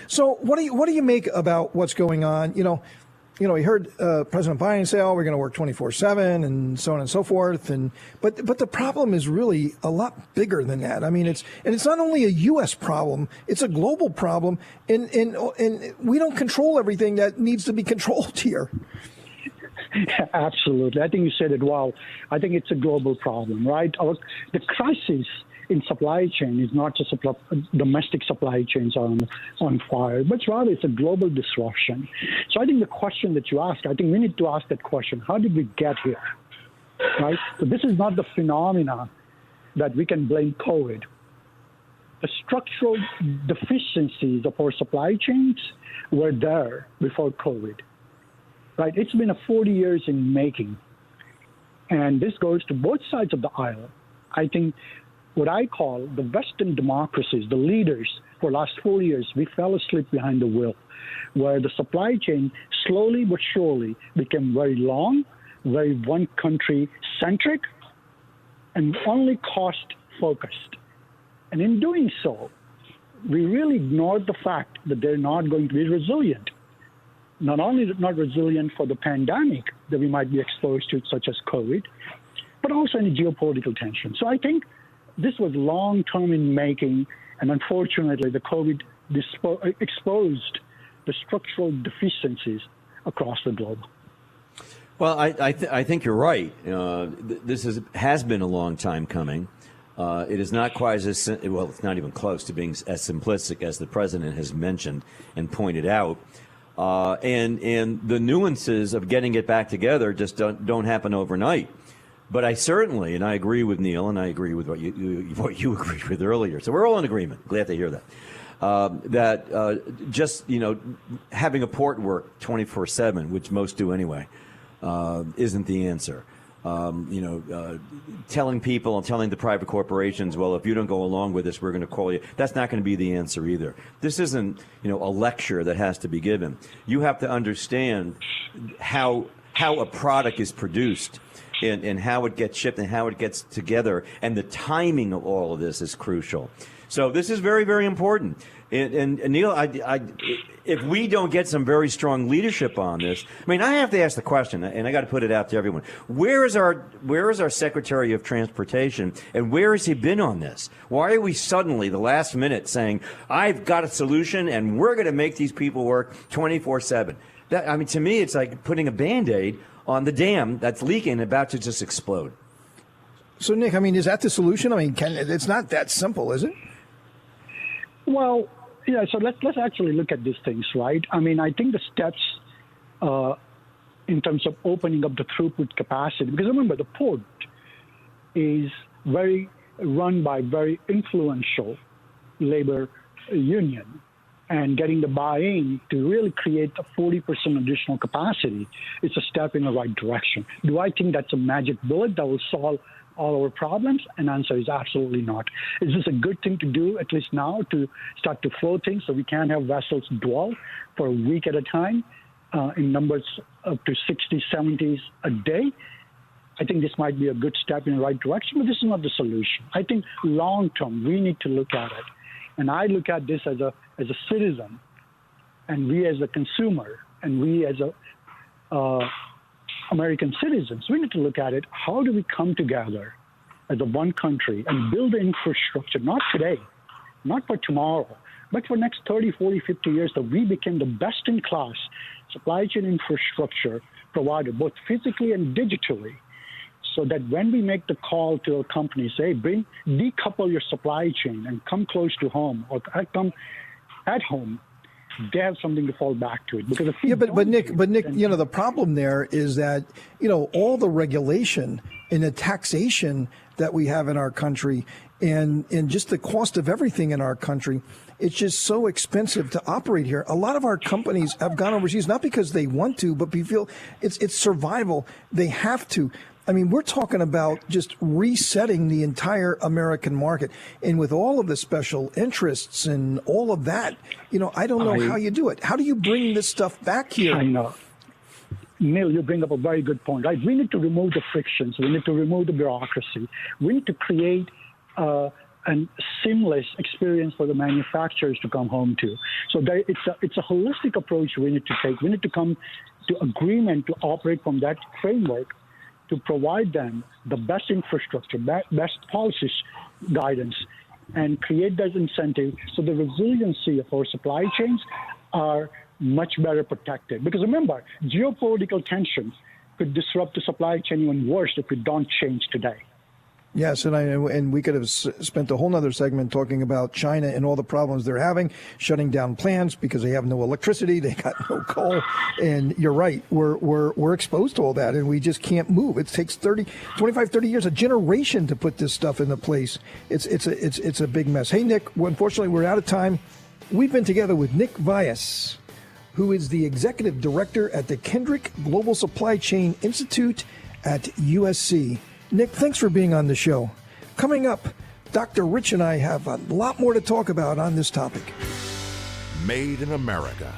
So what do you make about what's going on? We heard President Biden say, "Oh, we're going to work 24/7," and so on and so forth. But the problem is really a lot bigger than that. I mean, it's not only a U.S. problem; it's a global problem, and we don't control everything that needs to be controlled here. Absolutely. I think you said it well. I think it's a global problem, right? The crisis in supply chain is not just domestic supply chains are on fire, but rather it's a global disruption. So I think the question that you asked, I think we need to ask that question: how did we get here? Right? So this is not the phenomena that we can blame COVID. The structural deficiencies of our supply chains were there before COVID. Right? It's been 40 years in making. And this goes to both sides of the aisle. I think what I call the Western democracies, the leaders for the last 4 years, we fell asleep behind the wheel, where the supply chain slowly but surely became very long, very one country centric, and only cost focused. And in doing so, we really ignored the fact that they're not going to be resilient. Not only not resilient for the pandemic that we might be exposed to, such as COVID, but also any geopolitical tension. So I think this was long-term in making, and unfortunately, the COVID exposed the structural deficiencies across the globe. Well, I think you're right. This has been a long time coming. It is not quite as well. It's not even close to being as simplistic as the president has mentioned and pointed out. And the nuances of getting it back together just don't happen overnight. But I certainly, and I agree with Neal, and I agree with what you agreed with earlier. So we're all in agreement. Glad to hear that. Just having a port work 24/7, which most do anyway, isn't the answer. Telling people and telling the private corporations, well, if you don't go along with this, we're going to call you. That's not going to be the answer either. This isn't, a lecture that has to be given. You have to understand how a product is produced and how it gets shipped and how it gets together. And the timing of all of this is crucial. So this is very, very important. And Neal, if we don't get some very strong leadership on this, I have to ask the question, and I got to put it out to everyone: where is our Secretary of Transportation, and where has he been on this? Why are we suddenly, the last minute, saying I've got a solution and we're going to make these people work 24/7? To me, it's like putting a Band-Aid on the dam that's leaking and about to just explode. So, Nick, is that the solution? It's not that simple, is it? Well, yeah, so let's actually look at these things, right? I think the steps in terms of opening up the throughput capacity, because remember, the port is run by very influential labor union, and getting the buy-in to really create a 40% additional capacity is a step in the right direction. Do I think that's a magic bullet that will solve all our problems? And the answer is absolutely not. Is this a good thing to do, at least now, to start to flow things so we can have vessels dwell for a week at a time in numbers up to 60, 70s a day? I think this might be a good step in the right direction, but this is not the solution. I think long-term, we need to look at it. And I look at this as a citizen, and we as a consumer, and we as American citizens, we need to look at it. How do we come together as a one country and build the infrastructure, not today, not for tomorrow, but for next 30, 40, 50 years, that we become the best-in-class supply chain infrastructure provider, both physically and digitally, so that when we make the call to a company, say, decouple your supply chain and come close to home or come at home, they have something to fall back to it. Because but Nick, the problem there is that, all the regulation and the taxation that we have in our country and just the cost of everything in our country, it's just so expensive to operate here. A lot of our companies have gone overseas, not because they want to, but we feel it's survival. They have to. We're talking about just resetting the entire American market. And with all of the special interests and all of that, I don't know how you do it. How do you bring this stuff back here? I know. Neal, you bring up a very good point, right? We need to remove the frictions. We need to remove the bureaucracy. We need to create a and seamless experience for the manufacturers to come home to. So it's a holistic approach we need to take. We need to come to agreement to operate from that framework to provide them the best infrastructure, best policies, guidance, and create that incentive so the resiliency of our supply chains are much better protected. Because remember, geopolitical tensions could disrupt the supply chain even worse if we don't change today. Yes, and we could have spent a whole nother segment talking about China and all the problems they're having, shutting down plants because they have no electricity, they got no coal, and you're right, we're exposed to all that, and we just can't move. It takes 25, 30 years, a generation to put this stuff into place. It's a big mess. Hey, Nick, unfortunately, we're out of time. We've been together with Nick Vyas, who is the executive director at the Kendrick Global Supply Chain Institute at USC. Nick, thanks for being on the show. Coming up, Dr. Rich and I have a lot more to talk about on this topic. Made in America